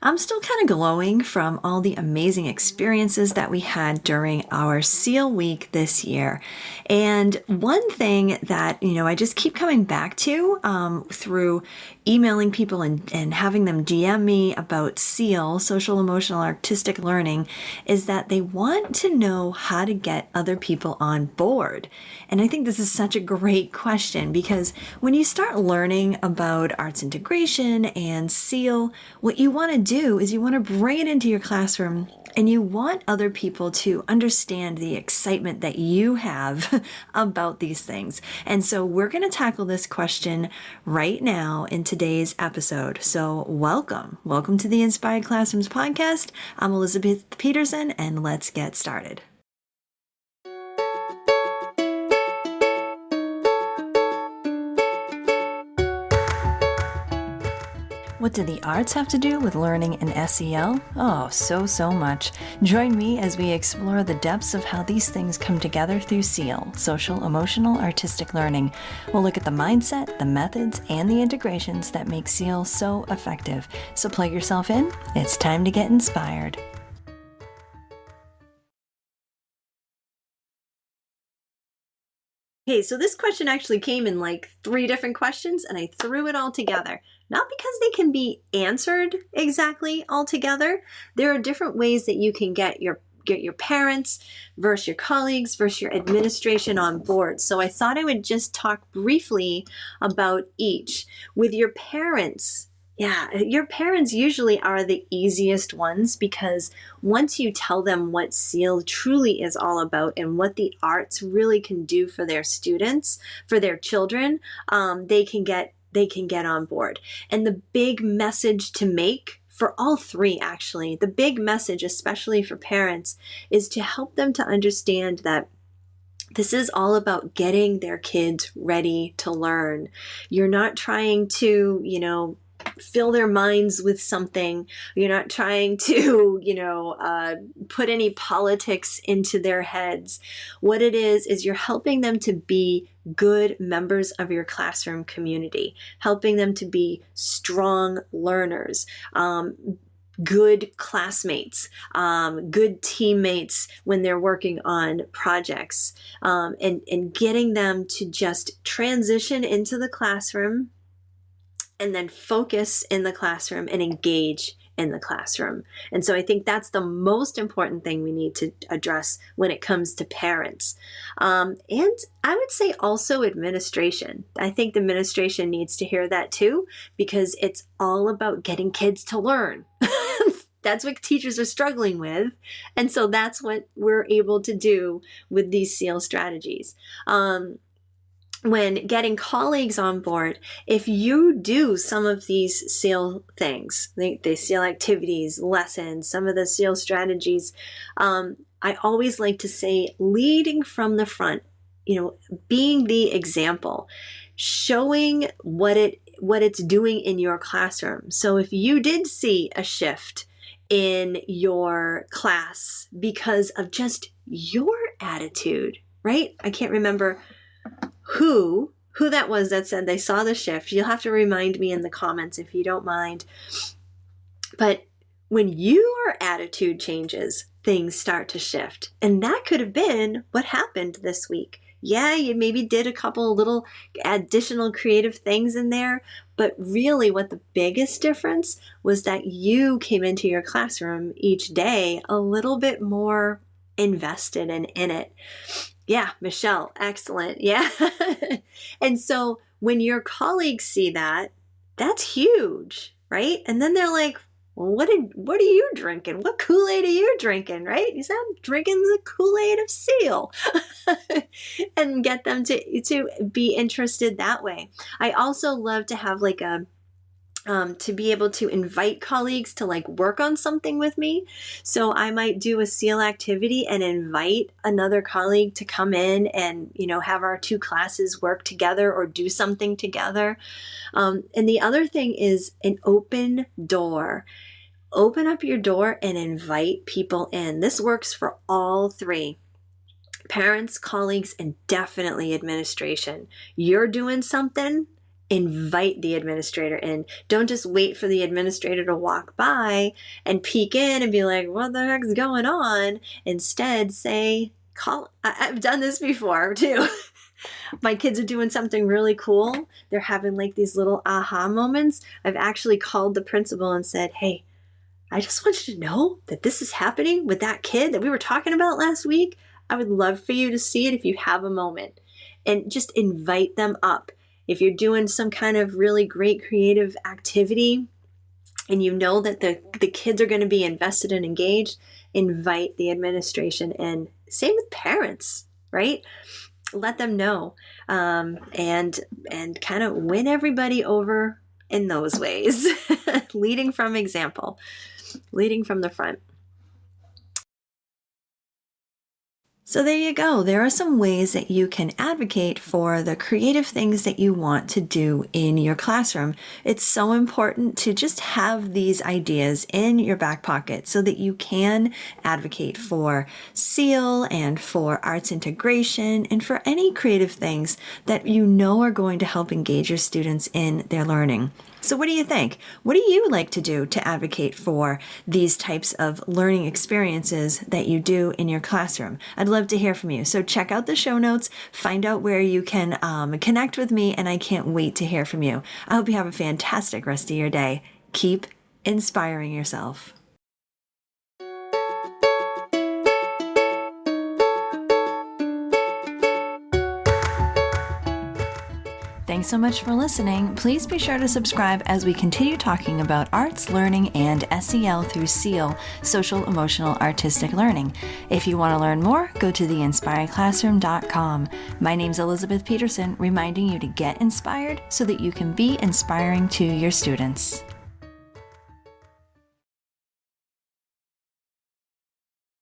I'm still kind of glowing from all the amazing experiences that we had during our SEAL week this year. And one thing that, I just keep coming back to through emailing people and having them DM me about SEAL, social, emotional, artistic learning, is that they want to know how to get other people on board. And I think this is such a great question because when you start learning about arts integration and SEAL, what you want to do is you want to bring it into your classroom and you want other people to understand the excitement that you have about these things. And so we're going to tackle this question right now in today's episode. So welcome. Welcome to the Inspired Classrooms podcast. I'm Elizabeth Peterson, and let's get started. What do the arts have to do with learning an SEL? Oh, so much. Join me as we explore the depths of how these things come together through SEAL, social, emotional, artistic learning. We'll look at the mindset, the methods, and the integrations that make SEAL so effective. So plug yourself in. It's time to get inspired. Okay, so this question actually came in like 3 different questions, and I threw it all together. Not because they can be answered exactly all together. There are different ways that you can get your parents versus your colleagues versus your administration on board. So I thought I would just talk briefly about each. With your parents, your parents usually are the easiest ones because once you tell them what SEAL truly is all about and what the arts really can do for their students, for their children, they can get on board. And the big message to make for all 3, actually, the big message, especially for parents, is to help them to understand that this is all about getting their kids ready to learn. You're not trying to, fill their minds with something. You're not trying to, put any politics into their heads. What it is you're helping them to be good members of your classroom community, helping them to be strong learners, good classmates, good teammates when they're working on projects, and getting them to just transition into the classroom and then focus in the classroom and engage in the classroom. And so I think that's the most important thing we need to address when it comes to parents. And I would say also administration. I think the administration needs to hear that too, because it's all about getting kids to learn. That's what teachers are struggling with. And so that's what we're able to do with these SEAL strategies. When getting colleagues on board, if you do some of these SEAL things, the SEAL activities, lessons, some of the SEAL strategies, I always like to say leading from the front, being the example, showing what it's doing in your classroom. So if you did see a shift in your class because of just your attitude, right? I can't remember who that was that said they saw the shift. You'll have to remind me in the comments if you don't mind. But when your attitude changes, things start to shift. And that could have been what happened this week. Yeah, you maybe did a couple little additional creative things in there, but really what the biggest difference was that you came into your classroom each day a little bit more invested and in it. Yeah, Michelle, excellent. Yeah. And so when your colleagues see that, that's huge, right? And then they're like, well, what are you drinking? What Kool-Aid are you drinking, right? You said, I'm drinking the Kool-Aid of SEAL. And get them to be interested that way. I also love to have like to be able to invite colleagues to like work on something with me. So I might do a SEAL activity and invite another colleague to come in and, have our 2 classes work together or do something together. And the other thing is an open door. Open up your door and invite people in. This works for all 3. Parents, colleagues, and definitely administration. You're doing something, invite the administrator in. Don't just wait for the administrator to walk by and peek in and be like, what the heck's going on? Instead, say, call. I've done this before too. My kids are doing something really cool. They're having like these little aha moments. I've actually called the principal and said, hey, I just want you to know that this is happening with that kid that we were talking about last week. I would love for you to see it if you have a moment, and just invite them up. If you're doing some kind of really great creative activity and you know that the kids are going to be invested and engaged, invite the administration in. Same with parents, right? Let them know, and kind of win everybody over in those ways. Leading from example, leading from the front. So there you go. There are some ways that you can advocate for the creative things that you want to do in your classroom. It's so important to just have these ideas in your back pocket so that you can advocate for SEAL and for arts integration and for any creative things that you know are going to help engage your students in their learning. So what do you think? What do you like to do to advocate for these types of learning experiences that you do in your classroom? I'd love to hear from you. So check out the show notes, find out where you can connect with me, and I can't wait to hear from you. I hope you have a fantastic rest of your day. Keep inspiring yourself. Thanks so much for listening. Please be sure to subscribe as we continue talking about arts, learning, and SEL through SEAL, social, emotional, artistic learning. If you want to learn more, go to theinspiredclassroom.com. My name's Elizabeth Peterson, reminding you to get inspired so that you can be inspiring to your students.